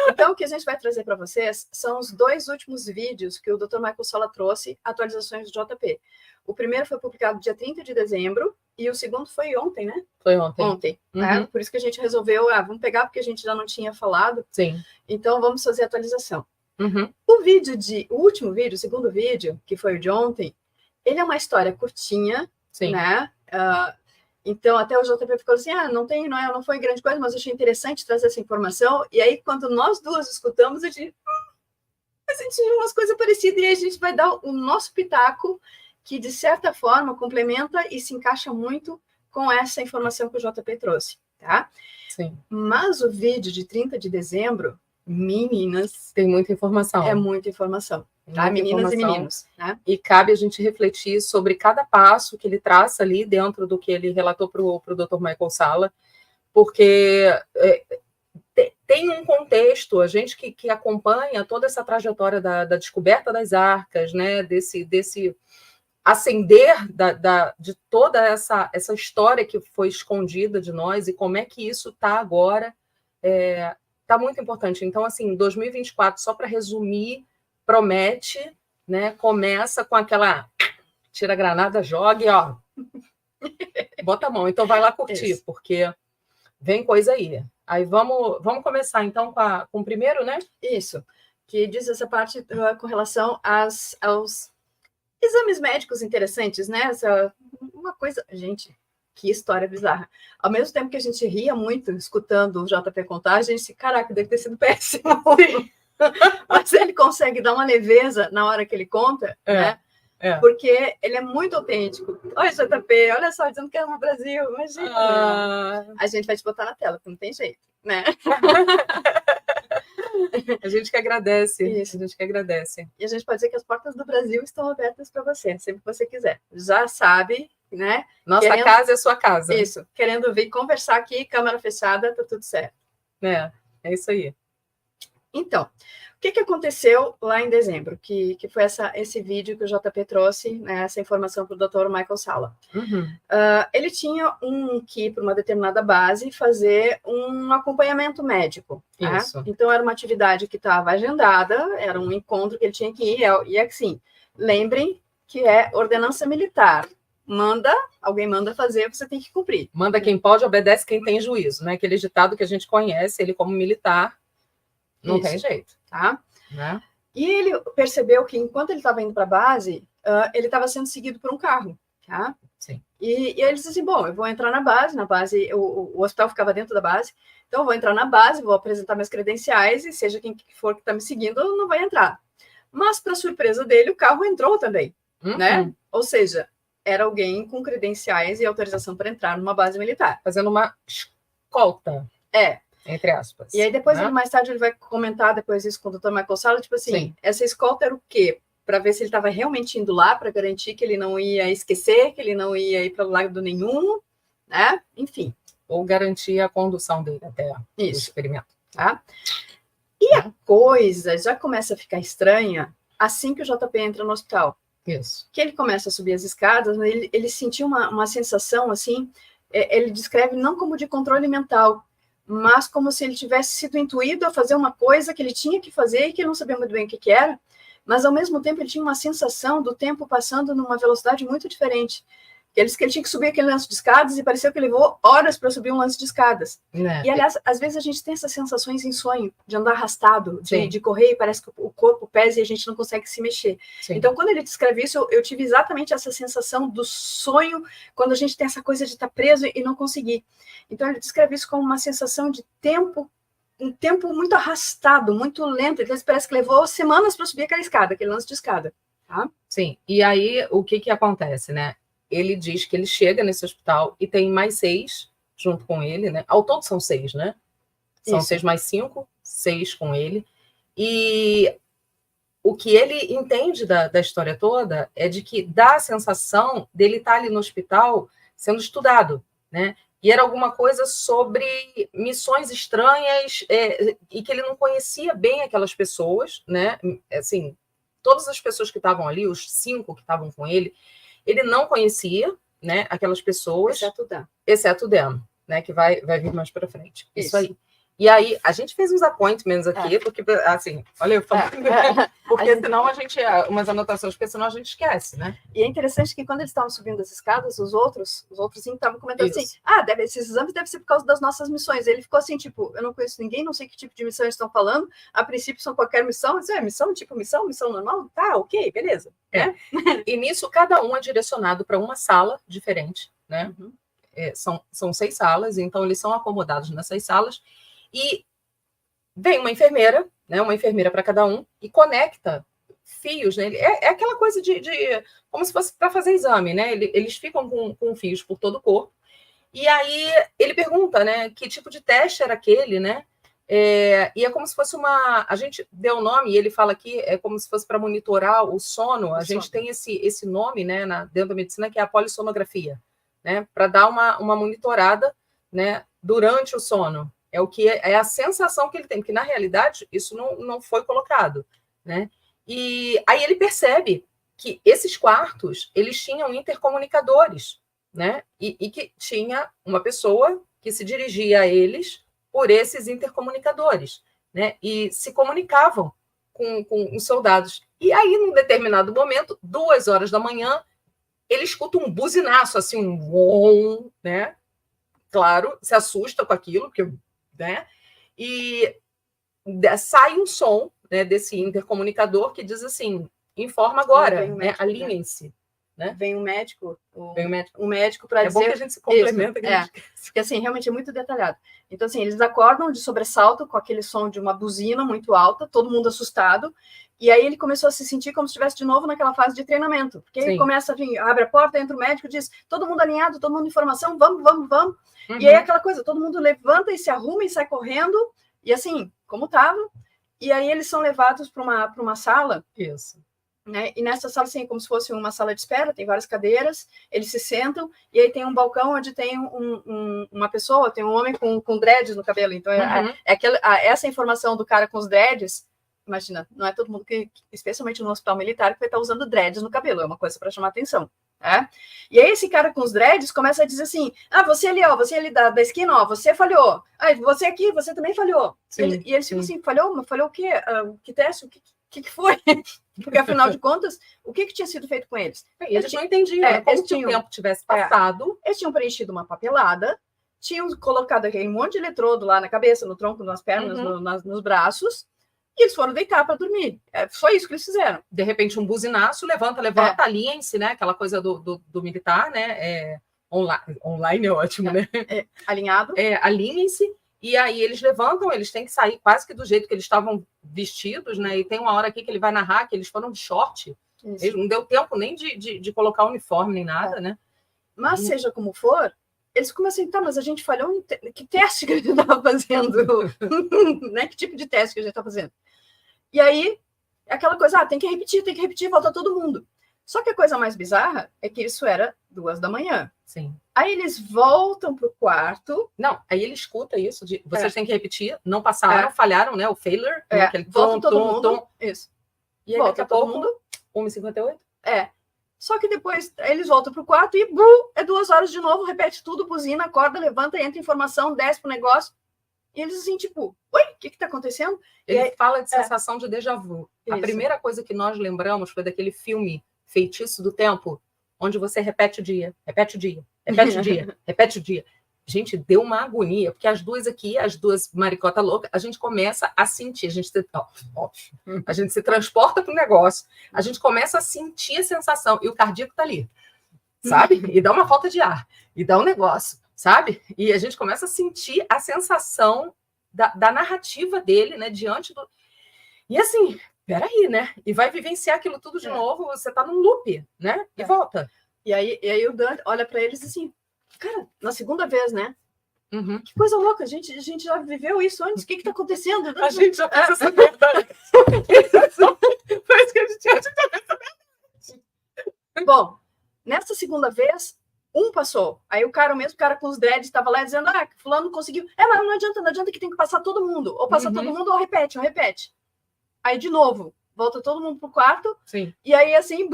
Então, o que a gente vai trazer para vocês são os 2 últimos vídeos que o Dr. Michael Salla trouxe, atualizações do JP. O primeiro foi publicado dia 30 de dezembro e o segundo foi ontem, né? Foi ontem. Ontem, né? Por isso que a gente resolveu, vamos pegar porque a gente já não tinha falado. Sim. Então, vamos fazer a atualização. O último vídeo, o segundo vídeo, que foi o de ontem, ele é uma história curtinha, sim, né? Então, até o JP ficou assim, não foi grande coisa, mas eu achei interessante trazer essa informação. E aí, quando nós duas escutamos, a gente viu umas coisas parecidas e aí a gente vai dar o nosso pitaco, que, de certa forma, complementa e se encaixa muito com essa informação que o JP trouxe, tá? Sim. Mas o vídeo de 30 de dezembro, meninas... Tem muita informação. É muita informação. Tá, meninas e meninos. Né? E cabe a gente refletir sobre cada passo que ele traça ali dentro do que ele relatou para o Dr. Michael Salla, porque tem um contexto, a gente que acompanha toda essa trajetória da descoberta das arcas, né, desse ascender de toda essa história que foi escondida de nós e como é que isso está agora, está muito importante. Então, assim, 2024, só para resumir, promete, né? Começa com aquela tira a granada, joga e ó, bota a mão. Então vai lá curtir, isso, porque vem coisa aí. Aí vamos começar então com o primeiro, né? Isso, que diz essa parte com relação aos exames médicos interessantes, né? Uma coisa, gente, que história bizarra. Ao mesmo tempo que a gente ria muito escutando o JP contar, a gente, caraca, deve ter sido péssimo. Mas ele consegue dar uma leveza na hora que ele conta, né? Porque ele é muito autêntico. Oi, JP, olha só, dizendo que é no Brasil, imagina. A gente vai te botar na tela, porque não tem jeito, né? A gente que agradece. Isso. A gente que agradece. E a gente pode dizer que as portas do Brasil estão abertas para você, sempre que você quiser. Já sabe, né? Nossa casa é sua casa. Isso. Querendo vir conversar aqui, câmera fechada, tá tudo certo. É isso aí. Então, o que aconteceu lá em dezembro? Que foi esse vídeo que o JP trouxe, né, essa informação para o Dr. Michael Salla. Ele tinha que ir para uma determinada base fazer um acompanhamento médico. Isso. Tá? Então, era uma atividade que estava agendada, era um encontro que ele tinha que ir. E assim, lembrem que é ordenança militar. Alguém manda fazer, você tem que cumprir. Manda quem pode, obedece quem tem juízo, né? Aquele ditado que a gente conhece, ele como militar, não tem jeito. Tá? Né? E ele percebeu que, enquanto ele estava indo para a base, ele estava sendo seguido por um carro. Tá? Sim. E ele disse assim, bom, eu vou entrar na base, o hospital ficava dentro da base, então eu vou entrar na base, vou apresentar meus credenciais, e seja quem for que está me seguindo, não vai entrar. Mas, para surpresa dele, o carro entrou também. Né? Ou seja, era alguém com credenciais e autorização para entrar numa base militar. Fazendo uma escolta. Entre aspas. E aí depois, mais tarde, ele vai comentar depois isso com o Dr. Michael Salla, tipo assim, sim, essa escolta era o quê? Para ver se ele estava realmente indo lá, para garantir que ele não ia esquecer, que ele não ia ir para o lado nenhum, né? Enfim. Ou garantir a condução dele até o experimento. Tá? E a coisa já começa a ficar estranha assim que o JP entra no hospital. Isso. Que ele começa a subir as escadas, ele sentiu uma sensação assim, ele descreve não como de controle mental, mas como se ele tivesse sido intuído a fazer uma coisa que ele tinha que fazer e que ele não sabia muito bem o que era, mas ao mesmo tempo ele tinha uma sensação do tempo passando numa velocidade muito diferente. Ele disse que ele tinha que subir aquele lance de escadas e pareceu que levou horas para subir um lance de escadas. E, aliás, às vezes a gente tem essas sensações em sonho, de andar arrastado, de correr, e parece que o corpo pesa e a gente não consegue se mexer. Sim. Então, quando ele descreve isso, eu tive exatamente essa sensação do sonho, quando a gente tem essa coisa de estar preso e não conseguir. Então, ele descreve isso como uma sensação de tempo, um tempo muito arrastado, muito lento. Então, parece que levou semanas para subir aquela escada, aquele lance de escada. Tá? Sim, e aí o que acontece, né? Ele diz que ele chega nesse hospital e tem mais 6 junto com ele, né? Ao todo são 6, né? São 6 mais 5, 6 com ele. E o que ele entende da história toda é de que dá a sensação dele estar ali no hospital sendo estudado, né? E era alguma coisa sobre missões estranhas e que ele não conhecia bem aquelas pessoas, né? Assim, todas as pessoas que estavam ali, os 5 que estavam com ele não conhecia, né, aquelas pessoas. Exceto o Dan, né, que vai vir mais para frente. Isso aí. E aí, a gente fez uns appointments aqui, porque, assim, olha, eu falo, porque senão a gente, umas anotações, porque senão a gente esquece, né? E é interessante que quando eles estavam subindo as escadas, os outros estavam comentando Isso. assim, esses exames devem ser por causa das nossas missões. Ele ficou assim, tipo, eu não conheço ninguém, não sei que tipo de missão eles estão falando, a princípio são qualquer missão, missão, tipo missão normal? Tá, ok, beleza. Né? E nisso, cada um é direcionado para uma sala diferente, né? Uhum. São 6 salas, então eles são acomodados nessas salas, e vem uma enfermeira, né, uma enfermeira para cada um, e conecta fios, né? É aquela coisa de como se fosse para fazer exame, né? Eles ficam com fios por todo o corpo, e aí ele pergunta, né, que tipo de teste era aquele, né? E é como se fosse a gente deu o nome, e ele fala aqui, é como se fosse para monitorar o sono. A gente tem esse nome, né, dentro da medicina, que é a polissonografia, né, para dar uma monitorada, né, durante o sono. É o que é a sensação que ele tem, porque na realidade isso não foi colocado, né? E aí ele percebe que esses quartos, eles tinham intercomunicadores, né? E que tinha uma pessoa que se dirigia a eles por esses intercomunicadores, né? E se comunicavam com os soldados. E aí, num determinado momento, 2 horas da manhã, ele escuta um buzinaço, assim, um vom, né? Claro, se assusta com aquilo, porque, né? E sai um som, né, desse intercomunicador que diz assim: informa agora, né? Alinhem-se. Né? Vem um médico, um médico para dizer... É bom que a gente se complementa. Porque assim, realmente é muito detalhado. Então, assim, eles acordam de sobressalto com aquele som de uma buzina muito alta, todo mundo assustado, e aí ele começou a se sentir como se estivesse de novo naquela fase de treinamento, porque aí começa a vir, abre a porta, entra o médico, diz, todo mundo alinhado, todo mundo em formação, vamos. Uhum. E aí aquela coisa, todo mundo levanta e se arruma e sai correndo, e assim, como estava, e aí eles são levados para uma sala. Isso. Né? E nessa sala, assim, como se fosse uma sala de espera, tem várias cadeiras, eles se sentam, e aí tem um balcão onde tem uma pessoa, tem um homem com dreads no cabelo. Então, essa informação do cara com os dreads, imagina, não é todo mundo que, especialmente no hospital militar, que vai estar usando dreads no cabelo, é uma coisa para chamar atenção. E aí esse cara com os dreads começa a dizer assim, você ali, ó, você ali da esquina, ó, você falhou. Você aqui, você também falhou. E eles ficam assim, falhou o quê? Que teste? O que foi? Porque, afinal de contas, o que tinha sido feito com eles? Eles não entendiam, como se o tempo tivesse passado. Eles tinham preenchido uma papelada, tinham colocado aquele monte de eletrodo lá na cabeça, no tronco, nas pernas, nos braços, e eles foram deitar para dormir. Foi isso que eles fizeram. De repente, um buzinaço, levanta, alinhem-se, né? Aquela coisa do militar, né? Online é ótimo, né? Alinhado. Alinhem-se. E aí eles levantam, eles têm que sair quase que do jeito que eles estavam vestidos, né? E tem uma hora aqui que ele vai narrar que eles foram de short. Eles não deu tempo nem de colocar uniforme, nem nada, né? Mas, seja como for, eles começam assim, mas a gente falhou em que teste que a gente estava fazendo? Né? Que tipo de teste que a gente está fazendo? E aí, aquela coisa, tem que repetir, volta todo mundo. Só que a coisa mais bizarra é que isso era 2 da manhã. Sim. Aí eles voltam pro quarto. Não, aí ele escuta isso, vocês têm que repetir, não passaram, falharam, né? O failure, aquele volta todo mundo. Isso. E aí, volta todo mundo. 1h58? Só que depois eles voltam pro quarto e é 2 horas de novo, repete tudo, buzina, acorda, levanta, entra informação, desce pro negócio. E eles assim, tipo, oi, o que tá acontecendo? Ele fala de sensação de déjà vu. Isso. A primeira coisa que nós lembramos foi daquele filme Feitiço do Tempo, onde você repete o dia. Gente, deu uma agonia, porque as duas maricota louca, a gente começa a sentir, a gente se transporta para o negócio, a gente começa a sentir a sensação, e o cardíaco tá ali, sabe? E dá uma falta de ar, e dá um negócio, sabe? E a gente começa a sentir a sensação da narrativa dele, né, diante do... E assim, peraí, né? E vai vivenciar aquilo tudo de novo, você tá num loop, né? E volta. E aí o Dan olha para eles assim, cara, na segunda vez, né? Uhum. Que coisa louca, a gente já viveu isso antes, o que tá acontecendo? A gente já fez essa verdade. Foi isso que a gente já fez. Bom, nessa segunda vez, passou. Aí o mesmo cara com os dreads estava lá dizendo, fulano conseguiu. Mas não adianta que tem que passar todo mundo. Ou passa todo mundo ou repete. Aí, de novo, volta todo mundo pro quarto. Sim. E aí, assim,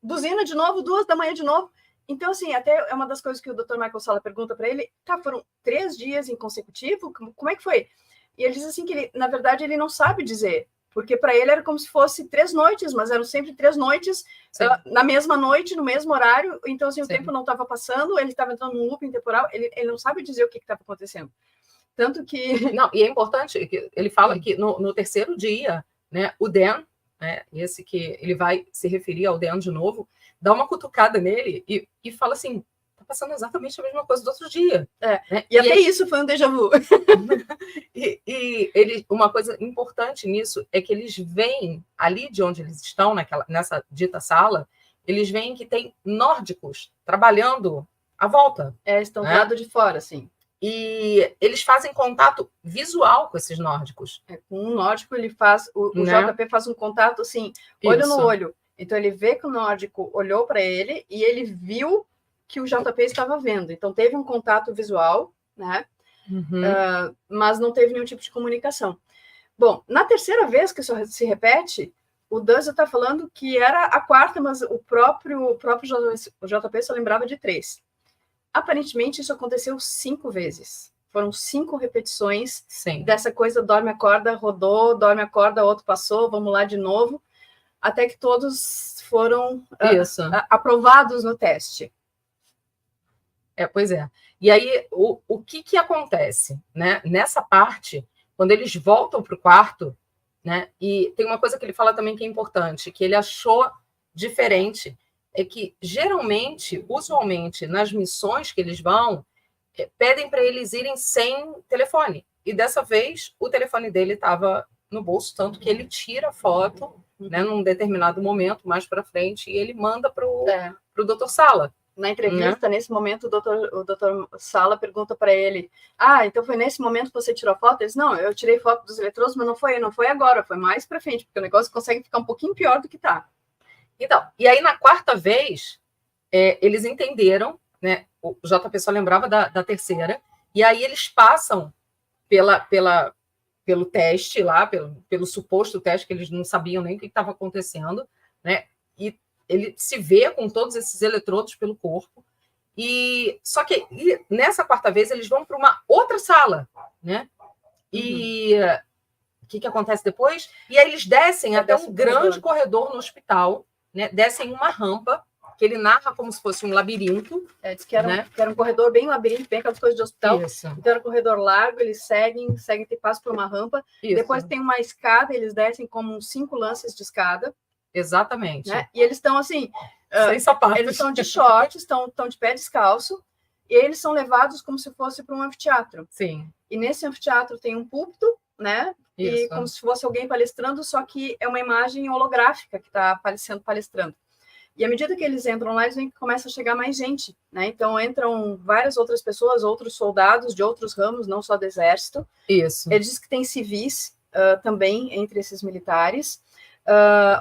buzina de novo, 2 da manhã de novo. Então, assim, até é uma das coisas que o Dr. Michael Salla pergunta para ele, foram 3 dias em consecutivo? Como é que foi? E ele diz assim que, ele, na verdade, ele não sabe dizer, porque para ele era como se fosse 3 noites, mas eram sempre 3 noites na mesma noite, no mesmo horário, então assim, o tempo não estava passando, ele estava entrando num looping temporal, ele não sabe dizer o que estava acontecendo. Tanto que... Não, e é importante, que ele fala que no terceiro dia, né, o Dan, né, esse que ele vai se referir ao Dan de novo, dá uma cutucada nele e fala assim, tá passando exatamente a mesma coisa do outro dia. Né? E até isso foi um déjà vu. E uma coisa importante nisso é que eles veem, ali de onde eles estão, nessa dita sala, eles veem que tem nórdicos trabalhando à volta. Estão do lado de fora, assim. E eles fazem contato visual com esses nórdicos. Com um nórdico, ele faz... O JP faz um contato, assim, olho no olho. Então, ele vê que o nórdico olhou para ele e ele viu que o JP estava vendo. Então, teve um contato visual, né? Mas não teve nenhum tipo de comunicação. Bom, na terceira vez que isso se repete, o Dussel está falando que era a quarta, mas o próprio JP só lembrava de 3. Aparentemente, isso aconteceu 5 vezes. Foram 5 repetições dessa coisa, dorme, acorda, rodou, dorme, acorda, outro passou, vamos lá de novo, até que todos foram aprovados no teste. Pois é. E aí, o que acontece, né? Nessa parte, quando eles voltam para o quarto, né? E tem uma coisa que ele fala também que é importante, que ele achou diferente, é que geralmente, usualmente, nas missões que eles vão, pedem para eles irem sem telefone. E dessa vez, o telefone dele estava no bolso, tanto que ele tira a foto, né, num determinado momento, mais para frente, e ele manda para o Dr. Sala. Na entrevista, nesse momento, o doutor Sala pergunta para ele, então foi nesse momento que você tirou a foto? Ele diz, não, eu tirei foto dos eletrodos, mas não foi agora, foi mais para frente, porque o negócio consegue ficar um pouquinho pior do que está. Então, e aí na quarta vez, eles entenderam, né, o JP só lembrava da terceira, e aí eles passam pelo teste lá, pelo suposto teste, que eles não sabiam nem o que estava acontecendo, né, e ele se vê com todos esses eletrodos pelo corpo, só que nessa quarta vez eles vão para uma outra sala, né, e o que acontece depois? E aí eles descem até um grande corredor no hospital, né, descem uma rampa, que ele narra como se fosse um labirinto. Diz que era um corredor bem labirinto, bem aquelas coisas de hospital. Isso. Então era um corredor largo, eles seguem, tem passo por uma rampa. Isso. Depois tem uma escada, eles descem como 5 lances de escada. Exatamente. Né? E eles estão assim... sem sapatos. Eles estão de shorts, estão de pé descalço, e eles são levados como se fosse para um anfiteatro. Sim. E nesse anfiteatro tem um púlpito, né? Isso. E como se fosse alguém palestrando, só que é uma imagem holográfica que está aparecendo palestrando. E à medida que eles entram lá, eles veem que começa a chegar mais gente, né? Então entram várias outras pessoas, outros soldados de outros ramos, não só do exército. Isso. Ele diz que tem civis também entre esses militares.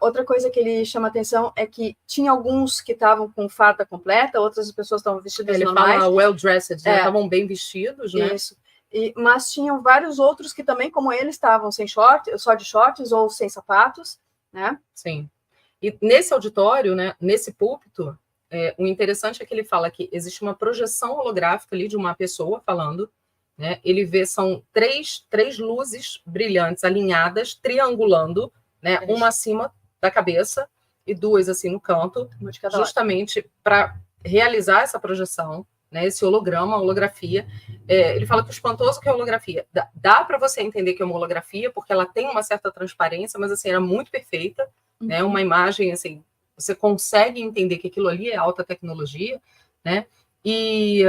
Outra coisa que ele chama atenção é que tinha alguns que estavam com farda completa, outras pessoas estavam vestidas normais. Ele fala well-dressed, né? Estavam bem vestidos, né? Isso. Mas tinham vários outros que também, como ele, estavam sem short, só de shorts ou sem sapatos, né? Sim. E nesse auditório, né, nesse púlpito, o interessante é que ele fala que existe uma projeção holográfica ali de uma pessoa falando, né? Ele vê, são três luzes brilhantes alinhadas, triangulando, né? Uma acima da cabeça e 2 assim no canto, justamente para realizar essa projeção, né? Esse holograma, holografia. Ele fala que o espantoso que é holografia. Dá para você entender que é uma holografia, porque ela tem uma certa transparência, mas assim, era muito perfeita. Né, uma imagem, assim, você consegue entender que aquilo ali é alta tecnologia, né? E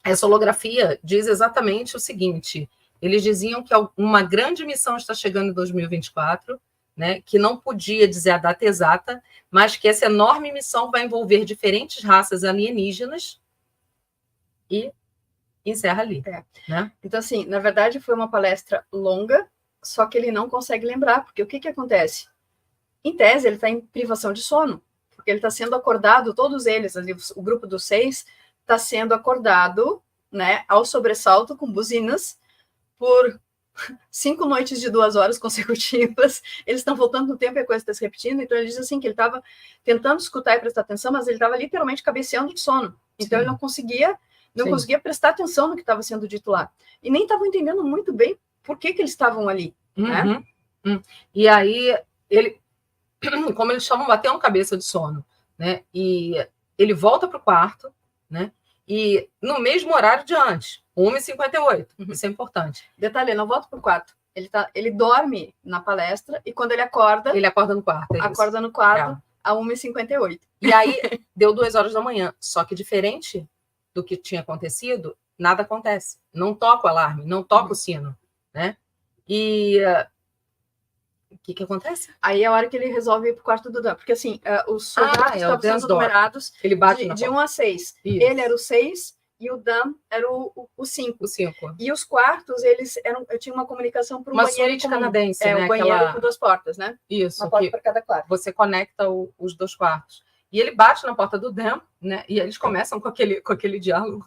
essa holografia diz exatamente o seguinte: eles diziam que uma grande missão está chegando em 2024, né? Que não podia dizer a data exata, mas que essa enorme missão vai envolver diferentes raças alienígenas e encerra ali. Né? Então, assim, na verdade, foi uma palestra longa, só que ele não consegue lembrar, porque o que acontece? Em tese, ele está em privação de sono, porque ele está sendo acordado, todos eles, ali, o grupo dos 6, está sendo acordado, né, ao sobressalto com buzinas por 5 noites de 2 horas consecutivas. Eles estão voltando no tempo e a coisa está se repetindo. Então, ele diz assim que ele estava tentando escutar e prestar atenção, mas ele estava literalmente cabeceando de sono. Então, ele não conseguia prestar atenção no que estava sendo dito lá. E nem estava entendendo muito bem por que eles estavam ali, né? E aí, ele, como eles chamam, batendo cabeça de sono, né? E ele volta para o quarto, né? E no mesmo horário de antes, 1h58, isso é importante. Detalhe, não volta para o quarto. Ele dorme na palestra e quando ele acorda... Ele acorda no quarto, acorda no quarto a 1h58. E aí, deu 2 horas da manhã. Só que diferente do que tinha acontecido, nada acontece. Não toca o alarme, não toca o sino, né? E o que acontece? Aí é a hora que ele resolve ir pro quarto do Dan. Porque assim, os soldados estavam sendo numerados ele bate de 1 a 6. Isso. Ele era o 6 e o Dan era o 5. O 5. E os quartos, eles eram... Eu tinha uma comunicação para um banheiro suíte canadense, né? O banheiro com 2 portas, né? Isso. Uma porta para cada quarto. Você conecta os 2 quartos. E ele bate na porta do Dan, né? E eles começam com aquele diálogo.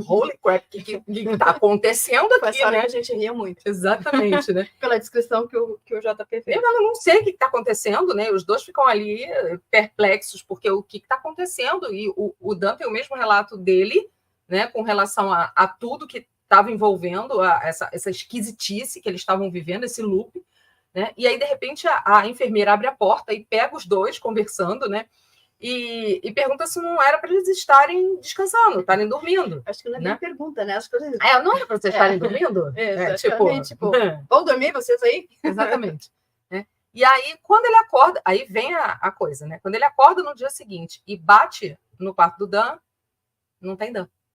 Holy crap, o que está acontecendo aqui, essa hora né? que a gente ria muito. Exatamente, né? Pela descrição que o JP fez. Eu não sei o que está acontecendo, né? Os dois ficam ali perplexos, porque o que está acontecendo? E o Dan tem o mesmo relato dele, né? Com relação a tudo que estava envolvendo essa esquisitice que eles estavam vivendo, esse loop, né? E aí, de repente, a enfermeira abre a porta e pega os dois conversando, né? E pergunta se não era para eles estarem descansando, estarem dormindo. Acho que não é nem pergunta, né? As coisas... não era para vocês estarem dormindo? Tipo, vão dormir vocês aí? Exatamente. Né? E aí, quando ele acorda, aí vem a coisa, né? Quando ele acorda no dia seguinte e bate no quarto do Dan, não tem Dan.